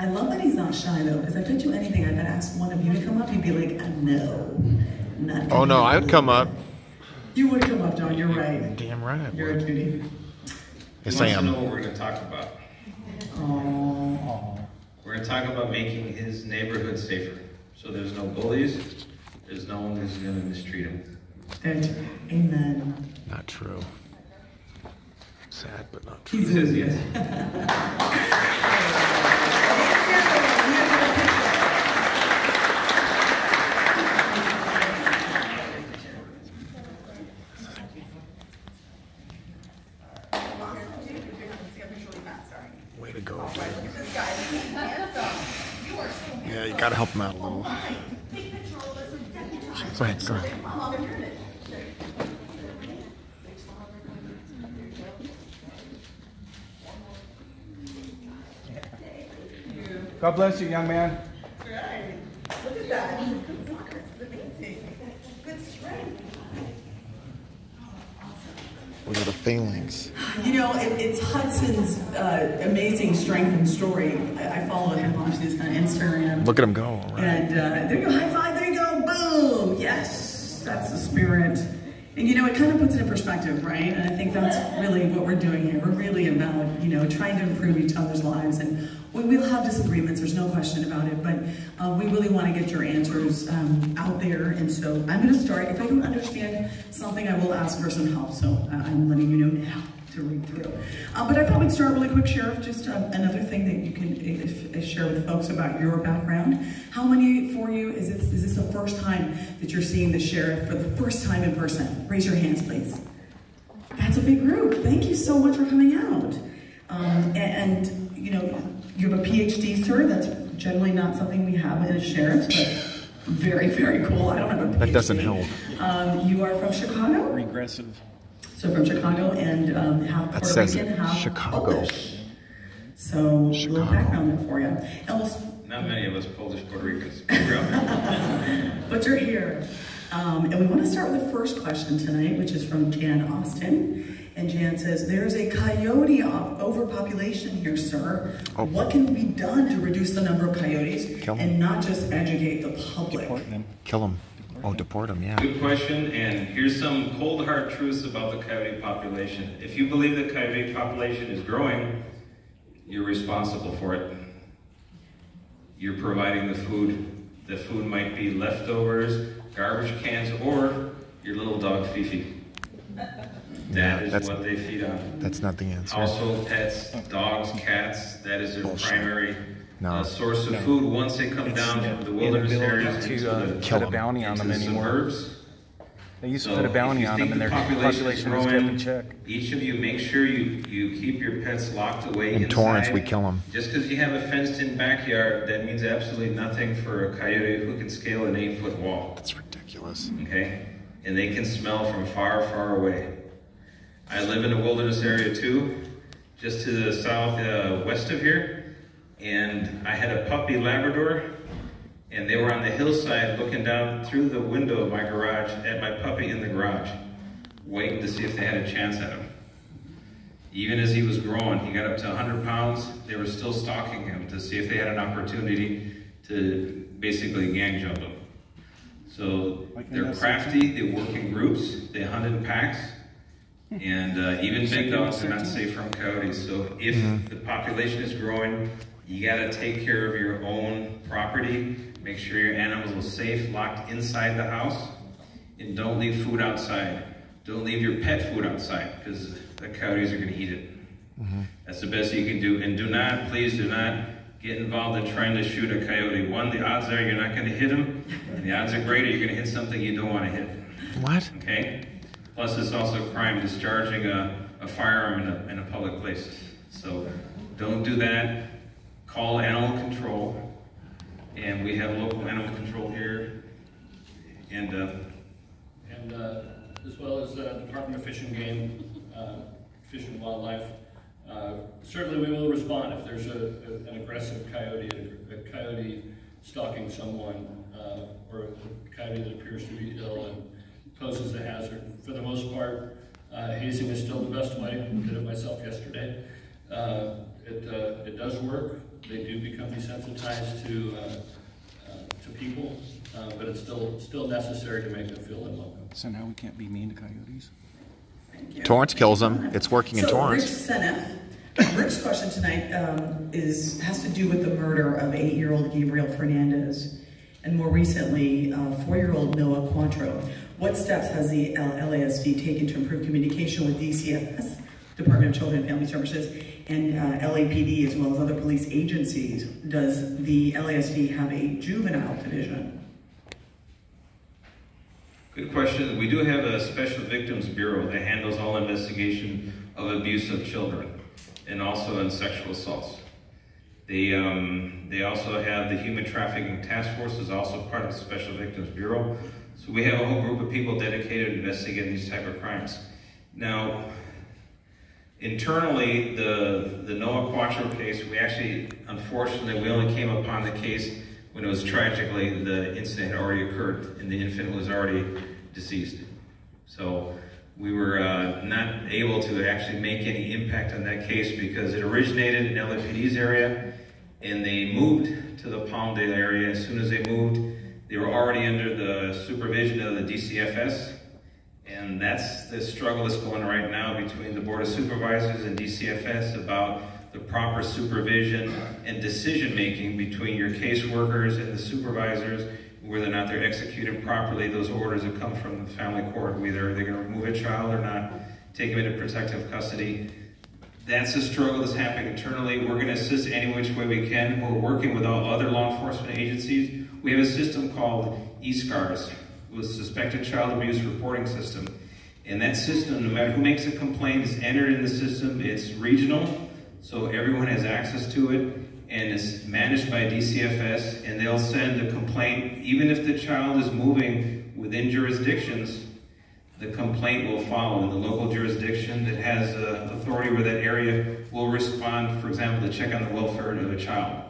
I love that he's not shy though, because I bet you anything, I bet ask one of you to come up, he'd be like, no, not gonna. Oh no, I'd come up. You would come up, John, you're right. Damn right I would. You're a cutie. Yes, He I wants to am. know what we're going to talk about. Oh. We're going to talk about making his neighborhood safer. So there's no bullies, there's no one who's going to mistreat him. Amen. Not true. Sad, but not true. He says yes. Way to go, dude. Yeah, you gotta help him out a little. Go ahead, go ahead. God bless you, young man. Right. Look at that. Good blocker. It's amazing. Good strength. What are the failings? You know, it's Hudson's amazing strength and story. I follow him on his Instagram. Look at him go. All right. And there you go, high five, there you go, boom. Yes, that's the spirit. And you know, it kind of puts it in perspective, right? And I think that's really what we're doing here. We're really about, you know, trying to improve each other's lives. And we will have disagreements, there's no question about it, but we really want to get your answers out there. And so I'm going to start. If I don't understand something, I will ask for some help. So I'm letting you know now to read through. But I thought we'd start really quick, Sheriff, just another thing that you can share with folks about your background. How many for you, is this the first time that you're seeing the Sheriff for the first time in person? Raise your hands, please. That's a big group. Thank you so much for coming out. And you know, you have a PhD, sir. That's generally not something we have as sheriffs, but very, very cool. I don't have a PhD. That doesn't help. You are from Chicago? Regressive. So from Chicago and half That Puerto says Rican, it. half Chicago. Polish. So a little background there for you. Not many of us Polish Puerto Ricans. But you're here. And we want to start with the first question tonight, which is from Jan Austin. And Jan says, there's a coyote overpopulation here, sir. Oh. What can be done to reduce the number of coyotes and not just educate the public? Deport them. Kill him. Oh, deport him, yeah. Good question, and here's some cold hard truths about the coyote population. If you believe the coyote population is growing, you're responsible for it. You're providing the food. The food might be leftovers, garbage cans, or your little dog Fifi. That is what they feed on. That's not the answer. Household pets, dogs, cats, that is their primary source of No. food. Once they come down from the wilderness areas to put a bounty on them anymore. suburbs. They used to put a bounty on them and their population was kept in check. Each of you, make sure you keep your pets locked away In inside. Torrance, we kill them. Just because you have a fenced-in backyard, that means absolutely nothing for a coyote who can scale an 8-foot wall. That's ridiculous. Okay? And they can smell from far, far away. I live in a wilderness area too, just to the southwest of here, and I had a puppy Labrador, and they were on the hillside looking down through the window of my garage at my puppy in the garage, waiting to see if they had a chance at him. Even as he was growing, he got up to 100 pounds, they were still stalking him to see if they had an opportunity to basically gang jump him. So they're crafty, they work in groups, they hunt in packs, and even big dogs are not safe from coyotes. So if the population is growing, you gotta take care of your own property, make sure your animals are safe, locked inside the house, and don't leave food outside. Don't leave your pet food outside, because the coyotes are gonna eat it. That's the best you can do. And do not, please do not get involved in trying to shoot a coyote. One, the odds are you're not gonna hit them, and the odds are greater you're gonna hit something you don't wanna hit. What? Okay? Plus, it's also a crime discharging a firearm in a public place. So don't do that. Call animal control, and we have local animal control here. And as well as Department of Fish and Game, Fish and Wildlife. Certainly we will respond if there's an aggressive coyote, a coyote stalking someone, or a coyote that appears to be ill and poses a hazard. For the most part, hazing is still the best way. I did it myself yesterday. It does work. they do become desensitized to people, but it's still necessary to make them feel unwelcome. So now we can't be mean to coyotes? Torrance kills them. It's working in Torrance. Rich Senef. Rick's question tonight has to do with the murder of 8-year-old Gabriel Fernandez and more recently 4-year-old Noah Quantro. What steps has the LASD taken to improve communication with DCFS, Department of Children and Family Services, and LAPD as well as other police agencies? Does the LASD have a juvenile division? Good question. We do have a Special Victims Bureau that handles all investigation of abuse of children and also in sexual assaults. They also have the Human Trafficking Task Force is also part of the Special Victims Bureau. So we have a whole group of people dedicated to investigating these type of crimes. Now, internally, the Noah Quattro case, we actually, unfortunately, we only came upon the case when it was tragically, the incident had already occurred and the infant was already deceased. So we were not able to actually make any impact on that case because it originated in LAPD's area and they moved to the Palmdale area. As soon as they moved, they were already under the supervision of the DCFS. And that's the struggle that's going right now between the Board of Supervisors and DCFS about the proper supervision and decision-making between your caseworkers and the supervisors, whether or not they're executing properly those orders that come from the family court, whether they're going to remove a child or not, take them into protective custody. That's a struggle that's happening internally. We're going to assist any which way we can. We're working with all other law enforcement agencies. We have a system called eSCARS, with Suspected Child Abuse Reporting System. And that system, no matter who makes a complaint, is entered in the system. It's regional, so everyone has access to it, and it's managed by DCFS, and they'll send a complaint. Even if the child is moving within jurisdictions, the complaint will follow. And the local jurisdiction that has authority over that area will respond, for example, to check on the welfare of a child.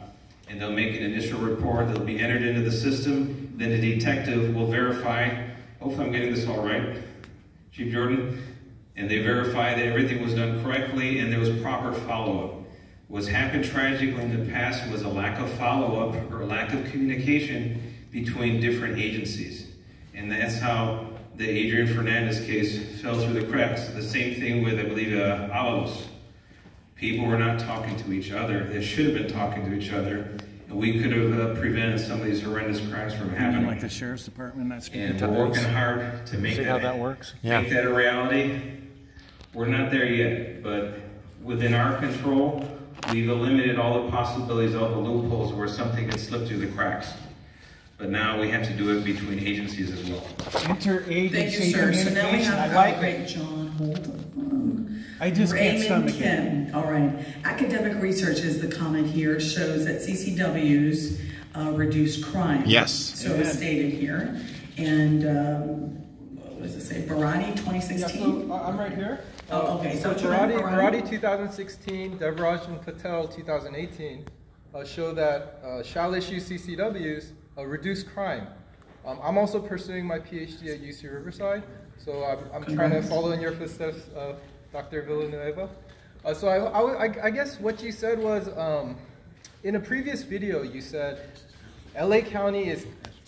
And they'll make an initial report that'll be entered into the system. Then the detective will verify, hopefully I'm getting this all right, Chief Jordan, and they verify that everything was done correctly and there was proper follow-up. What's happened tragically in the past was a lack of follow-up or a lack of communication between different agencies. And that's how the Adrian Fernandez case fell through the cracks. The same thing with, I believe, lawless. People were not talking to each other. They should have been talking to each other. And we could have prevented some of these horrendous crimes from happening. Like the Sheriff's Department, that's and we're working hard to make See how that works? Make that a reality. We're not there yet, but within our control, we've eliminated all the possibilities, all the loopholes where something can slip through the cracks. But now we have to do it between agencies as well. Thank you, sir. So now we have John, hold on. I just can't stomach it. All right. Academic research, is the comment here, shows that CCWs reduce crime. Yes. So it's stated here. And what does it say? Barati 2016? Yeah, so I'm right here. Oh, okay. So Barati 2016, Devraj and Patel 2018 show that shall issue CCWs reduce crime. I'm also pursuing my PhD at UC Riverside, so I'm trying to follow in your footsteps, Dr. Villanueva. So I guess what you said was, in a previous video you said LA County is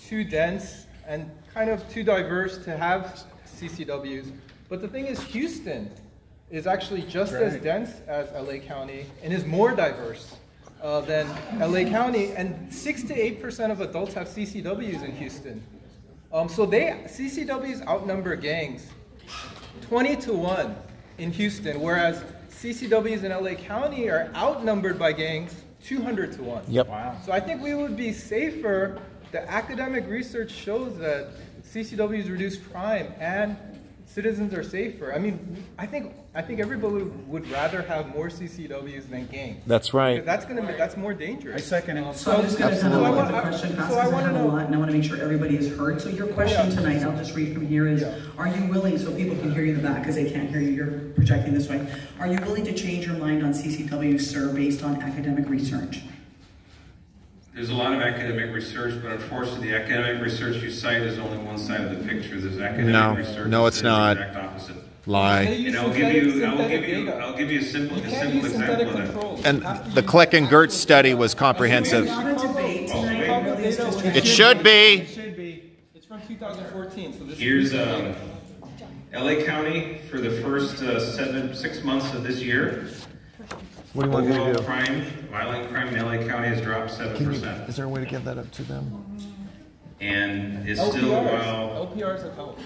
too dense and kind of too diverse to have CCWs, but the thing is Houston is actually just as dense as LA County and is more diverse than LA County, and 6 to 8% of adults have CCWs in Houston. So CCWs outnumber gangs 20 to 1 in Houston, whereas CCWs in LA County are outnumbered by gangs 200 to 1. Yep. Wow. So I think we would be safer. The academic research shows that CCWs reduce crime and citizens are safer. I mean, I think everybody would rather have more CCWs than gangs. That's right. That's more dangerous. I second it. So I'm just going to kind of look at the question fast because I have a lot, and I want to make sure everybody is heard. So your question tonight, I'll just read from here, is: are you willing, so people can hear you in the back because they can't hear you, you're projecting this way. Are you willing to change your mind on CCWs, sir, based on academic research? There's a lot of academic research, but unfortunately the academic research you cite is only one side of the picture. There's academic research no, it's not. The exact opposite. Lie. And I'll give you a simple example of that. And the Click and Gertz study was comprehensive. It's not a debate tonight, really, it's just It should be. It should be. It's from 2014. So this Here's LA County for the first 6 months of this year. What do you want me to Overall do? crime, violent crime in LA County has dropped 7%. Is there a way to get that up to them? And it's still while LPRs have helped.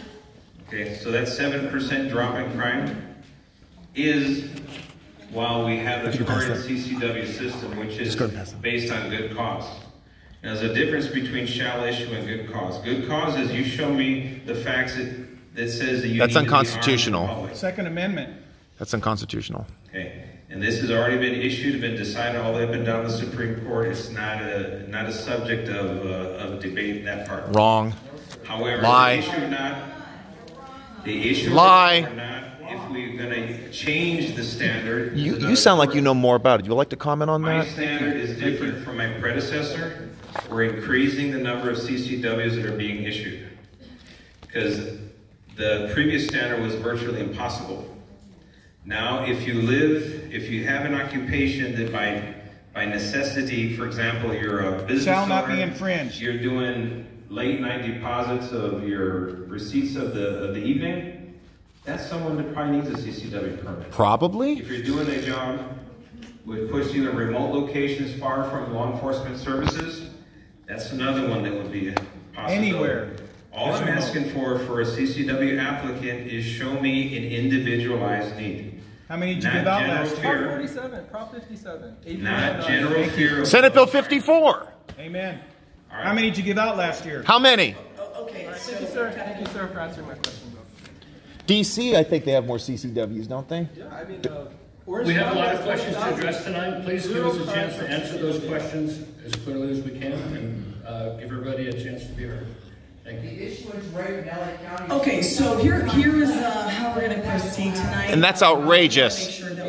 okay, so that 7% drop in crime is while we have the current CCW system, which is based on good cause. Now, there's a difference between shall issue and good cause. Good cause is you show me the facts that says that you That's need to be unconstitutional. armed in public. Second Amendment. That's unconstitutional. Okay, and this has already been issued, been decided all the way up and down the Supreme Court. It's not a subject of debate in that part. Wrong. However, Lie. the issue Lie. or not, if we're going to change the standard. You sound like you know more about it. You would like to comment on My that? standard is different from my predecessor. We're increasing the number of CCWs that are being issued because the previous standard was virtually impossible. Now, if you have an occupation that by necessity, for example, you're a business Shall not owner, be infringed. you're doing late night deposits of your receipts of the evening, that's someone that probably needs a CCW permit. Probably. If you're doing a job which puts you in remote locations far from law enforcement services, that's another one that would be a possibility. Anywhere. All I'm asking for a CCW applicant is show me an individualized need. How many did you Not give out general last fear. year? Prop 47, Prop 57. Not general fear. Senate Bill 54. Amen. All right. How many did you give out last year? How many? Okay, so Thank you, sir. Thank you, sir, for answering my question, though. DC, I think they have more CCWs, don't they? Yeah, I mean, We have a lot of questions to address tonight. Please give us a chance to answer those questions as clearly as we can and give everybody a chance to be heard. Thank you. The issuance rate in LA County. Okay, so here is how we're going to proceed tonight. And that's outrageous. Make sure that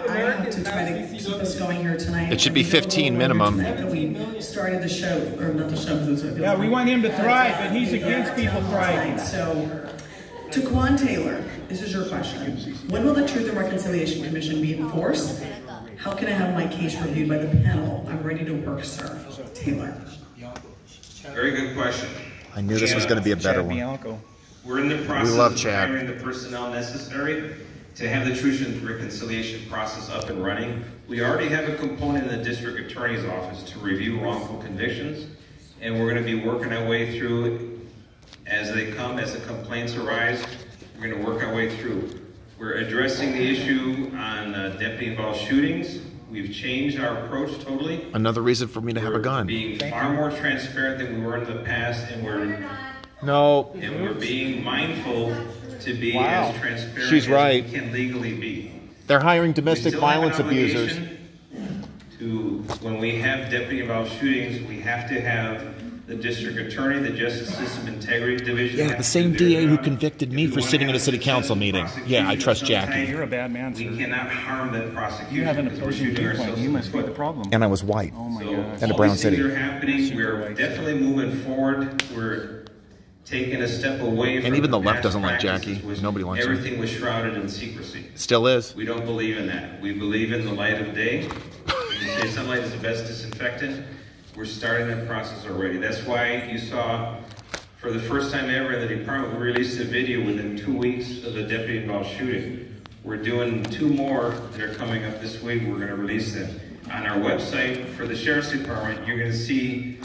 I have to try to keep us going here tonight. It should be 15 minimum. That we started the show, or not the show. Yeah, we want him to thrive, but he's against people thriving. So, to Quan Taylor, this is your question. When will the Truth and Reconciliation Commission be enforced? How can I have my case reviewed by the panel? I'm ready to work, sir. Taylor. Very good question. I knew this was going to be a better one. Bianco. We're in the process love of Chad. hiring the personnel necessary to have the Truth and Reconciliation process up and running. We already have a component in the district attorney's office to review wrongful convictions, and we're going to be working our way through as they come, as the complaints arise. We're going to work our way through. We're addressing the issue on deputy-involved shootings. We've changed our approach totally. Another reason for me to have a We're gun. being far more transparent than we were in the past, and we're being mindful to be as transparent She's as right. we can legally be. They're hiring We domestic still have an violence abusers. obligation to, when we have deputy-involved shootings, we have to have the district attorney, the Justice System Integrity Division. Yeah, have the to same do their DA who job. convicted me If we for wanna sitting have at a city successful council meeting. Yeah, I trust Jackie. prosecution, You're a bad man, we sir. cannot harm that prosecution. You have an because we're opposing shooting ourselves viewpoint. You in the must be the foot. problem. And I was white. Oh my So, God. And a all brown these things city. are happening. We're definitely moving forward. We're taking a step away from And even the left past doesn't like practices, Jackie. which Nobody likes her. everything was shrouded in secrecy. Still is. We don't believe in that. We believe in the light of day. We say sunlight is the best disinfectant. We're starting that process already. That's why you saw, for the first time ever in the department, we released a video within 2 weeks of the deputy-involved shooting. We're doing 2 more that are coming up this week. We're going to release them. On our website for the Sheriff's Department, you're going to see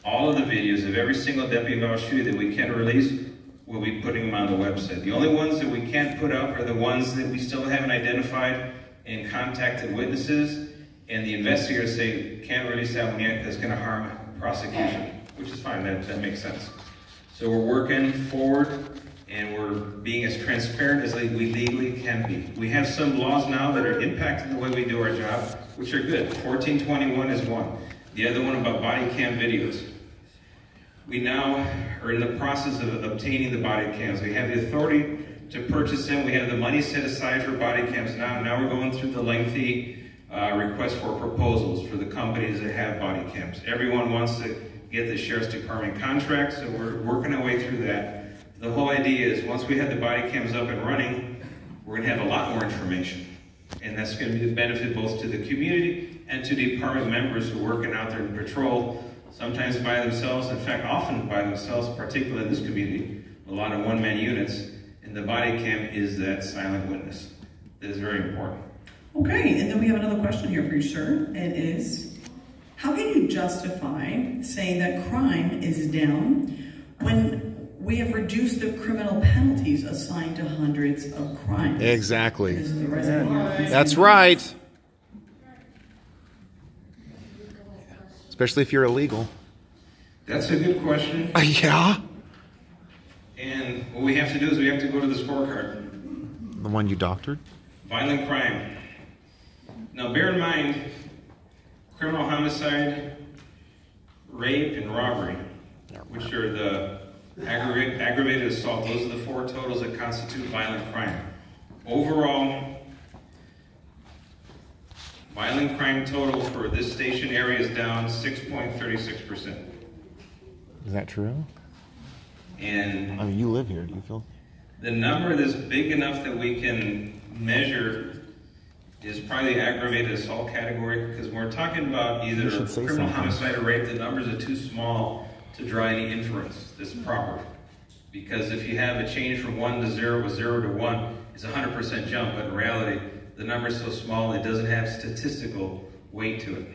all of the videos of every single deputy-involved shooting that we can release. We'll be putting them on the website. The only ones that we can't put up are the ones that we still haven't identified and contacted witnesses, and the investigators say, can't release that one yet, that's gonna harm prosecution, which is fine, that makes sense. So we're working forward, and we're being as transparent as we legally can be. We have some laws now that are impacting the way we do our job, which are good. 1421 is one. The other one about body cam videos. We now are in the process of obtaining the body cams. We have the authority to purchase them. We have the money set aside for body cams now. Now we're going through the lengthy request for proposals for the companies that have body cams. Everyone wants to get the Sheriff's Department contract, so we're working our way through that. The whole idea is once we have the body cams up and running, we're going to have a lot more information. And that's going to be a benefit both to the community and to department members who are working out there in patrol, sometimes by themselves, in fact, often by themselves, particularly in this community, a lot of one-man units, and the body cam is that silent witness. That is very important. Okay, and then we have another question here for you, sir. It is, how can you justify saying that crime is down when we have reduced the criminal penalties assigned to hundreds of crimes? Exactly. This is the resident here. That's right. Especially if you're illegal. That's a good question. Yeah. And what we have to do is we have to go to the scorecard. The one you doctored? Violent crime. Now bear in mind, criminal homicide, rape, and robbery, which are the aggravated assault. Those are the 4 totals that constitute violent crime. Overall, violent crime total for this station area is down 6.36%. Is that true? And I mean, you live here. Do you feel? the number that's big enough that we can measure is probably the aggravated assault category, because when we're talking about either criminal homicide or rape, the numbers are too small to draw any inference that's proper. Because if you have a change from 1 to 0 or 0 to 1, it's a 100% jump, but in reality, the number is so small it doesn't have statistical weight to it.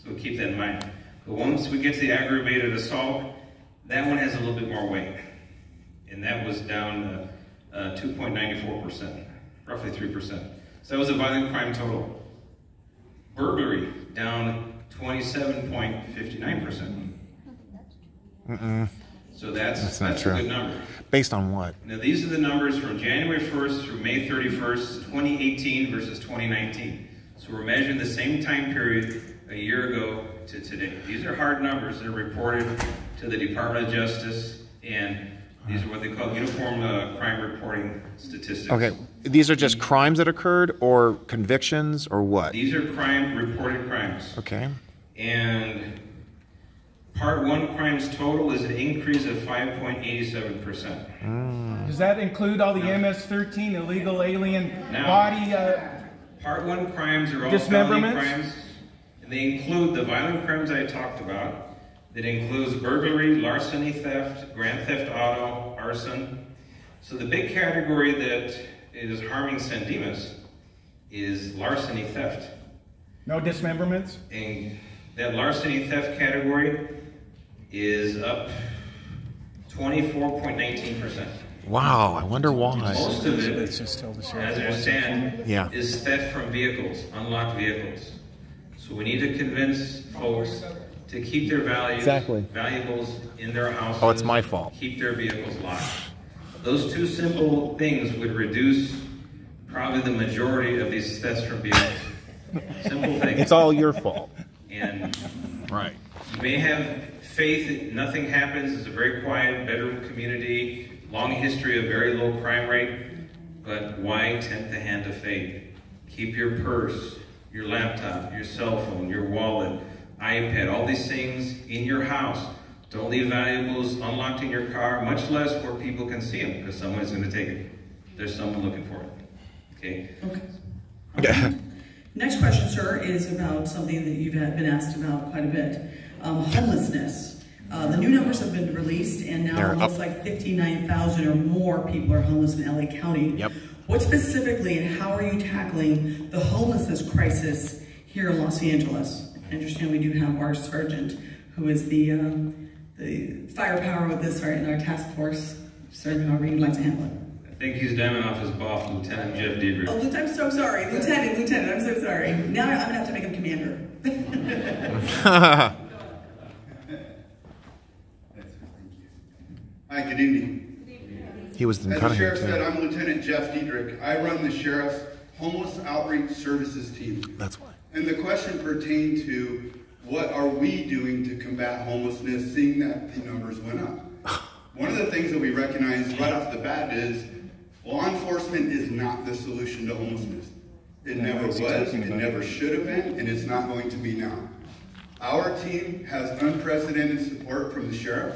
So keep that in mind. But once we get to the aggravated assault, that one has a little bit more weight. And that was down 2.94%, roughly 3%. So that was a violent crime total. Burglary, down 27.59%. So that's a good number. Based on what? Now these are the numbers from January 1st through May 31st, 2018 versus 2019. So we're measuring the same time period a year ago to today. These are hard numbers. They're reported to the Department of Justice, and these are what they call uniform crime reporting statistics. Okay, these are just crimes that occurred, or convictions, or what? These are reported crimes. Okay. And Part 1 crimes total is an increase of 5.87%. Does that include all the MS-13 illegal alien body? Part 1 crimes are all felony crimes, and they include the violent crimes I talked about. That includes burglary, larceny, theft, grand theft auto, arson. So the big category that is harming San Dimas is larceny theft. No dismemberments? And that larceny theft category is up 24.19%. Wow, I wonder why. Most of it, as I understand, is theft from vehicles, unlocked vehicles. So we need to convince folks to keep their valuables in their houses. Oh, it's my fault. Keep their vehicles locked. Those 2 simple things would reduce probably the majority of these thefts from vehicles. Simple things. It's all your fault. And right. You may have faith that nothing happens. It's a very quiet bedroom community, long history of very low crime rate, but why tempt the hand of fate? Keep your purse, your laptop, your cell phone, your wallet, iPad, all these things in your house. Don't leave valuables unlocked in your car, much less where people can see them, because someone's going to take it. There's someone looking for it. Okay? Okay. Next question, sir, is about something that you've been asked about quite a bit. Homelessness. The new numbers have been released, and now it looks like 59,000 or more people are homeless in LA County. Yep. What specifically and how are you tackling the homelessness crisis here in Los Angeles? I understand we do have our sergeant, who is the firepower with this, right, in our task force. Sergeant, however you'd like to handle it. I think he's down off his boss, Lieutenant Jeff Diedrich. Oh, I'm so sorry. Lieutenant, I'm so sorry. Now I'm going to have to make him commander. Hi, good evening. He was the As the sheriff said, I'm Lieutenant Jeff Diedrich. I run the sheriff's Homeless Outreach Services team. That's why. And the question pertained to what are we doing to combat homelessness, seeing that the numbers went up. One of the things that we recognize right off the bat is law enforcement is not the solution to homelessness. It never was, it never should have been, and it's not going to be now. Our team has unprecedented support from the sheriff.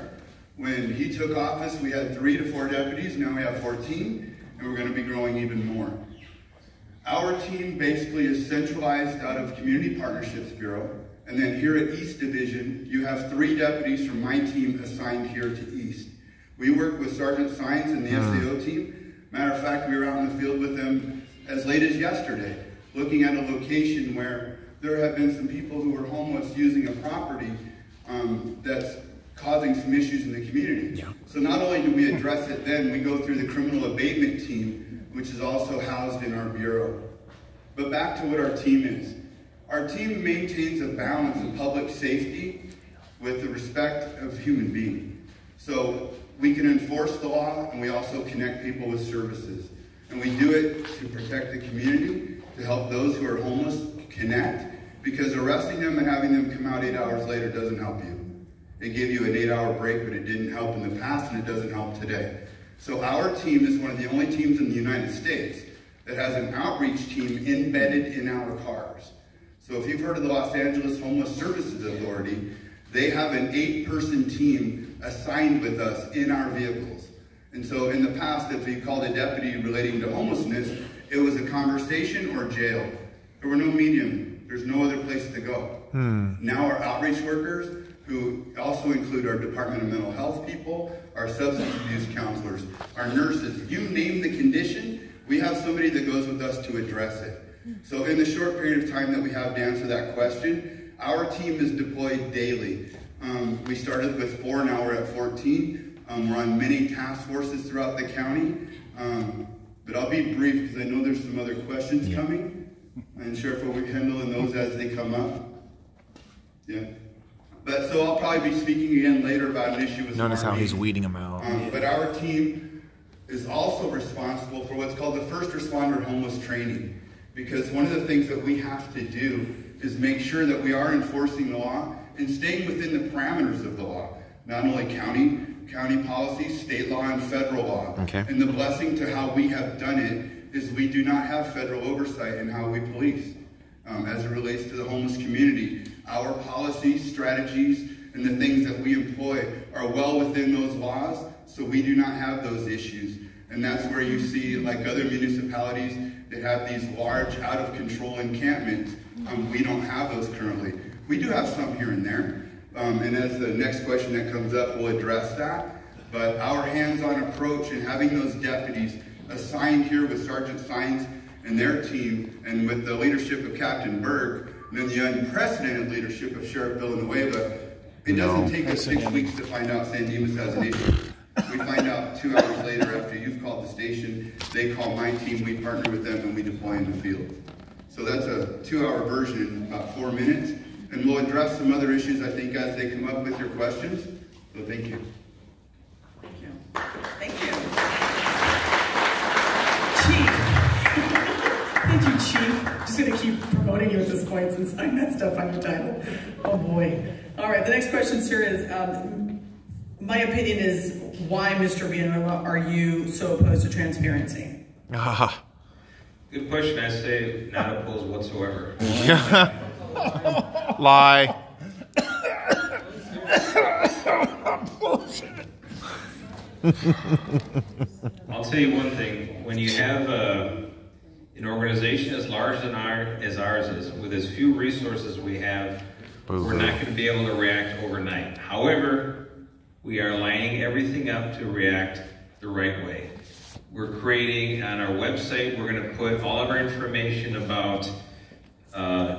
When he took office, we had 3 to 4 deputies. Now we have 14, and we're going to be growing even more. Our team basically is centralized out of Community Partnerships Bureau, and then here at East Division, you have 3 deputies from my team assigned here to East. We work with Sergeant Sines and the SAO team. Matter of fact, we were out in the field with them as late as yesterday, looking at a location where there have been some people who were homeless using a property that's causing some issues in the community. Yeah. So not only do we address it then, we go through the criminal abatement team, which is also housed in our bureau. But back to what our team is. Our team maintains a balance of public safety with the respect of human beings. So we can enforce the law, and we also connect people with services. And we do it to protect the community, to help those who are homeless connect, because arresting them and having them come out 8 hours later doesn't help you. It gave you an 8-hour break, but it didn't help in the past, and it doesn't help today. So our team is one of the only teams in the United States that has an outreach team embedded in our cars. So if you've heard of the Los Angeles Homeless Services Authority, they have an 8-person team assigned with us in our vehicles. And so in the past, if you called a deputy relating to homelessness, it was a conversation or jail. There were no medium. There's no other place to go. Now our outreach workers, who also include our Department of Mental Health people, our substance abuse counselors, our nurses, you name the condition, we have somebody that goes with us to address it. So in the short period of time that we have to answer that question, our team is deployed daily. We started with 4, now we're at 14. We're on many task forces throughout the county. But I'll be brief because I know there's some other questions coming. And Sheriff will be handling those as they come up. Yeah. But so I'll probably be speaking again later about an issue with Notice how he's weeding them out. But our team is also responsible for what's called the first responder homeless training. Because one of the things that we have to do is make sure that we are enforcing the law and staying within the parameters of the law. Not only county policies, state law, and federal law. Okay. And the blessing to how we have done it is we do not have federal oversight in how we police. As it relates to the homeless community, our policies, strategies, and the things that we employ are well within those laws, so we do not have those issues. And that's where you see, like other municipalities that have these large, out-of-control encampments, we don't have those currently. We do have some here and there, and as the next question that comes up, we'll address that. But our hands-on approach and having those deputies assigned here with Sergeant Sines and their team, and with the leadership of Captain Berg, and then the unprecedented leadership of Sheriff Villanueva, it doesn't take us 6 weeks to find out San Dimas has an issue. We find out 2 hours later after you've called the station, they call my team, we partner with them, and we deploy in the field. So that's a 2-hour version in about 4 minutes, and we'll address some other issues, I think, as they come up with your questions. So thank you. Thank you. Thank you. Chief. Thank you, Chief. Just going to keep promoting you at this point since I messed up on your title. Oh boy. All right, the next question, sir, is my opinion is, why, Mr. Villanueva, are you so opposed to transparency? Good question. I say not opposed whatsoever. Lie. I'll tell you one thing. When you have an organization as large as ours is, with as few resources we have, we're not going to be able to react overnight. However, we are lining everything up to react the right way. We're creating on our website, we're going to put all of our information about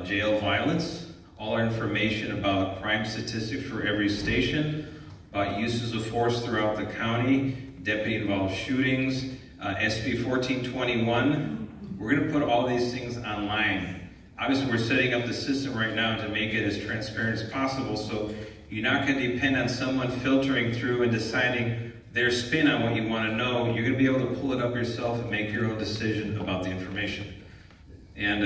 jail violence, all our information about crime statistics for every station, about uses of force throughout the county, deputy-involved shootings, SB 1421. We're going to put all these things online. Obviously, we're setting up the system right now to make it as transparent as possible, so you're not going to depend on someone filtering through and deciding their spin on what you want to know. You're going to be able to pull it up yourself and make your own decision about the information. And,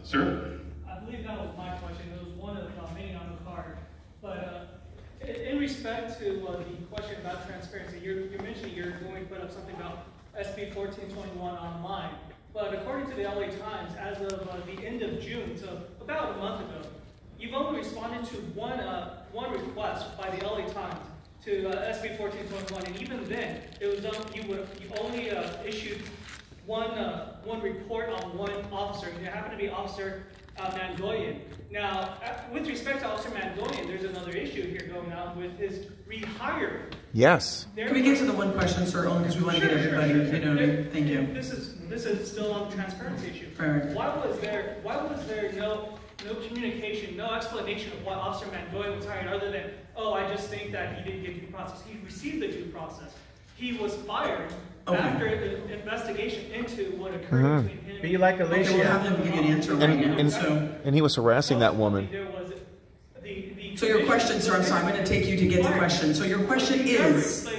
sir? I believe that was my question. It was one of many on the card. But in respect to the question about transparency, you're mentioning you're going to put up something about SB 1421 online. But according to the LA Times, as of the end of June, so about a month ago, you've only responded to one request by the LA Times to SB 1421, and even then, it was you only issued one report on one officer. It happened to be Officer Mandoyan. Now, with respect to Officer Mandoyan, there's another issue here going on with his rehire. Yes. Can we get to the one question, sir, only because we want to get everybody, you know, thank you. This is still on the transparency issue. Right. Why was there no communication, no explanation of why Officer Mandoyan was hired other than, oh, I just think that he didn't get due process. He received the due process. He was fired after the investigation into what occurred between him. Be like Alicia. Okay, we'll have him give you an answer right now. And he was harassing that woman. So your question, sir, I'm sorry, I'm going to take you to get the question. So your question is,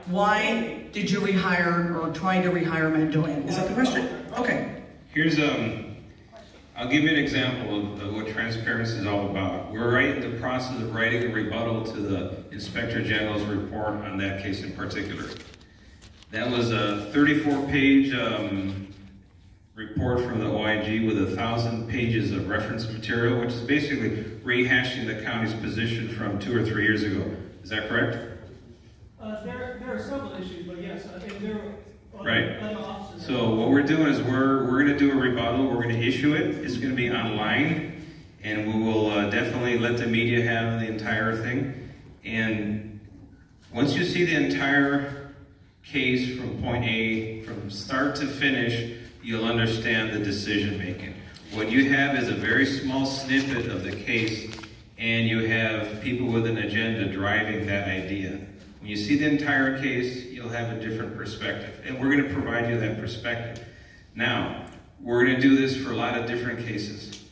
why did you rehire or try to rehire Mandoyan? Is that the question? Okay. Here's I'll give you an example of what transparency is all about. We're right in the process of writing a rebuttal to the Inspector General's report on that case in particular. That was a 34-page report from the OIG with 1,000 pages of reference material, which is basically rehashing the county's position from 2 or 3 years ago. Is that correct? There are several issues, but yes, right. So what we're doing is we're going to do a rebuttal. We're going to issue it. It's going to be online, and we will definitely let the media have the entire thing. And once you see the entire case from point A, from start to finish, you'll understand the decision making. What you have is a very small snippet of the case, and you have people with an agenda driving that idea. When you see the entire case, you'll have a different perspective, and we're going to provide you that perspective. Now, we're going to do this for a lot of different cases.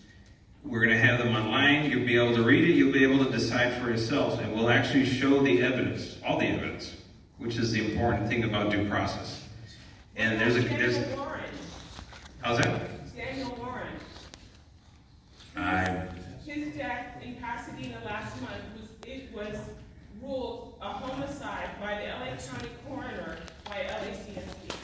We're going to have them online. You'll be able to read it. You'll be able to decide for yourselves, and we'll actually show the evidence, all the evidence, which is the important thing about due process. And there's how's that? Daniel Warren. His death in Pasadena last month was ruled a homicide by the LA County coroner by LACSD.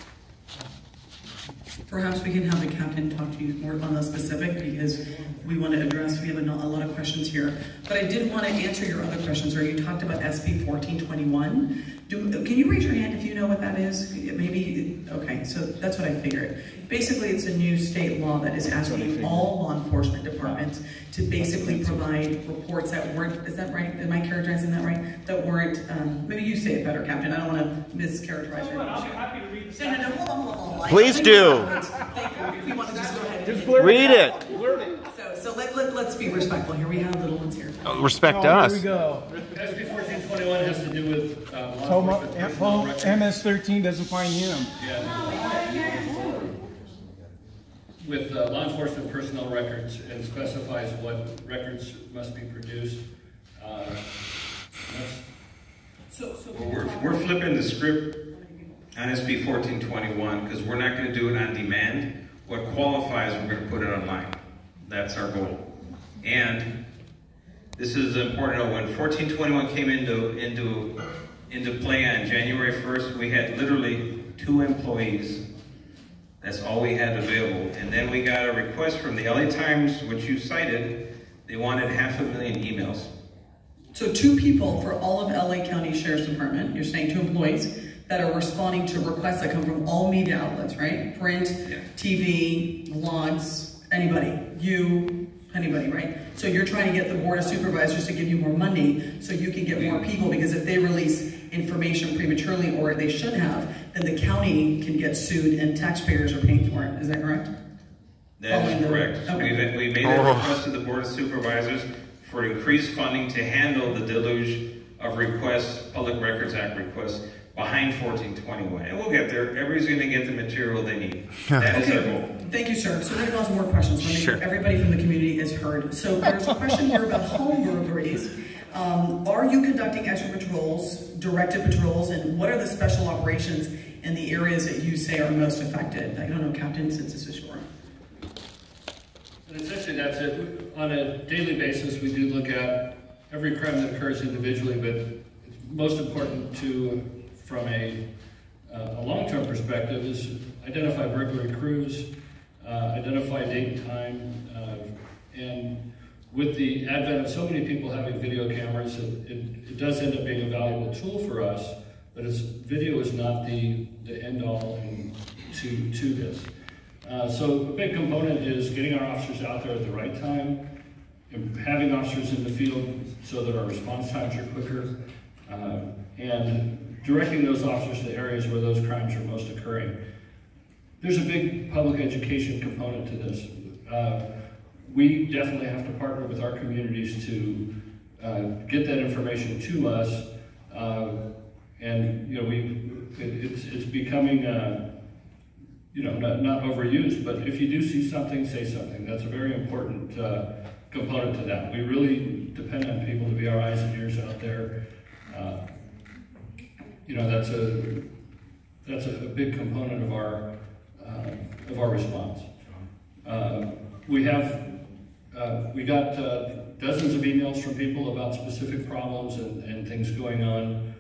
Perhaps we can have the captain talk to you more on the specific, because we want to address, we have a lot of questions here. But I did want to answer your other questions, or you talked about SB 1421. Can you raise your hand if you know what that is? Maybe, okay, so that's what I figured. Basically, it's a new state law that is asking all law enforcement departments to basically provide reports that weren't, is that right? Am I characterizing that right? That weren't, maybe you say it better, Captain. I don't want to mischaracterize your I'll be happy to read this. No, hold on. Please do. Thank you. If you want to just go ahead and read it. So let's be respectful here. We have little ones here. Respect us. Here we go. SB 1421 has to do with MS-13 doesn't find him. With law enforcement personnel records, and specifies what records must be produced. We're flipping the script on SB 1421 because we're not going to do it on demand. What qualifies, we're going to put it online. That's our goal. And this is important to know. When 1421 came into play on January 1st, we had literally 2 employees. That's all we had available. And then we got a request from the LA Times, which you cited. They wanted 500,000 emails. So 2 people for all of LA County Sheriff's Department, you're saying 2 employees that are responding to requests that come from all media outlets, right? Print, TV, blogs, anybody, anybody, right? So you're trying to get the Board of Supervisors to give you more money so you can get more people, because if they release information prematurely, or they should have, then the county can get sued and taxpayers are paying for it. Is that correct? That is correct. Okay. We made a request to the Board of Supervisors for increased funding to handle the deluge of requests, Public Records Act requests, behind 1421. And we'll get there. Everybody's going to get the material they need. That is our goal. Thank you, sir. So we're going to go on to more questions. Sure. Everybody from the community is heard. So there's a question here about home burglaries. Are you conducting extra patrols, directed patrols, and what are the special operations in the areas that you say are most affected? I don't know, Captain, since this is your. And essentially that's it. On a daily basis, we do look at every crime that occurs individually, but it's most important from a long-term perspective is identify burglary crews, identify date and time, and with the advent of so many people having video cameras, it does end up being a valuable tool for us, but video is not the end-all and to this. So a big component is getting our officers out there at the right time, and having officers in the field so that our response times are quicker, and directing those officers to areas where those crimes are most occurring. There's a big public education component to this. We definitely have to partner with our communities to get that information to us, and you know, it's becoming you know, not overused, but if you do see something, say something. That's a very important component to that. We really depend on people to be our eyes and ears out there. You know, that's a big component of our response. We got dozens of emails from people about specific problems and things going on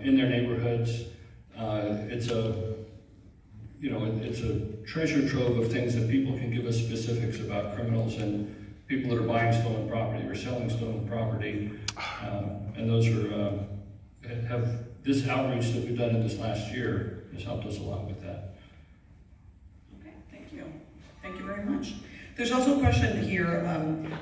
in their neighborhoods. It's a treasure trove of things that people can give us specifics about criminals and people that are buying stolen property or selling stolen property. And those are, this outreach that we've done in this last year has helped us a lot with that. Okay, thank you. Thank you very much. There's also a question here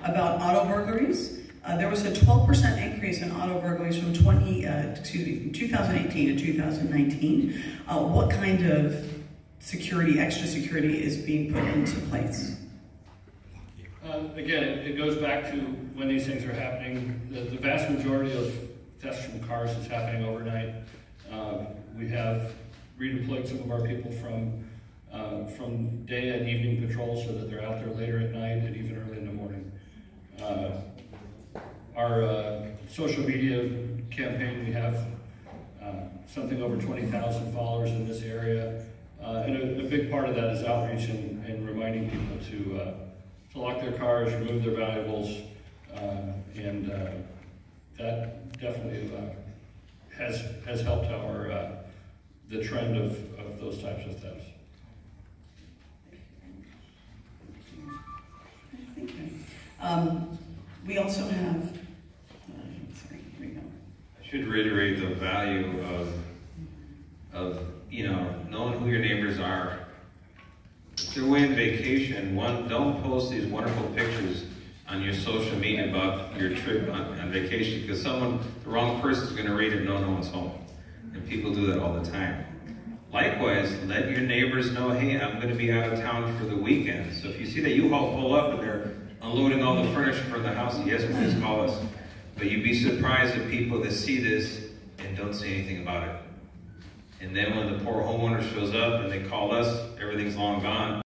about auto burglaries. There was a 12% increase in auto burglaries from 2018 to 2019. What kind of security, extra security is being put into place? Again, it goes back to when these things are happening. The vast majority of thefts from cars is happening overnight. We have redeployed some of our people from day and evening patrols so that they're out there later at night and even early in the morning. Our social media campaign, we have something over 20,000 followers in this area. And a big part of that is outreach and reminding people to lock their cars, remove their valuables, and that definitely has helped the trend of those types of thefts. We also have, sorry, here we go. I should reiterate the value of knowing who your neighbors are. If they're away on vacation, don't post these wonderful pictures on your social media about your trip on vacation, because the wrong person is going to read it and know no one's home. And people do that all the time. Likewise, let your neighbors know, hey, I'm going to be out of town for the weekend. So if you see that U-Haul pull up and they're unloading all the furniture from the house, yes, please call us. But you'd be surprised at people that see this and don't say anything about it. And then when the poor homeowner shows up and they call us, everything's long gone.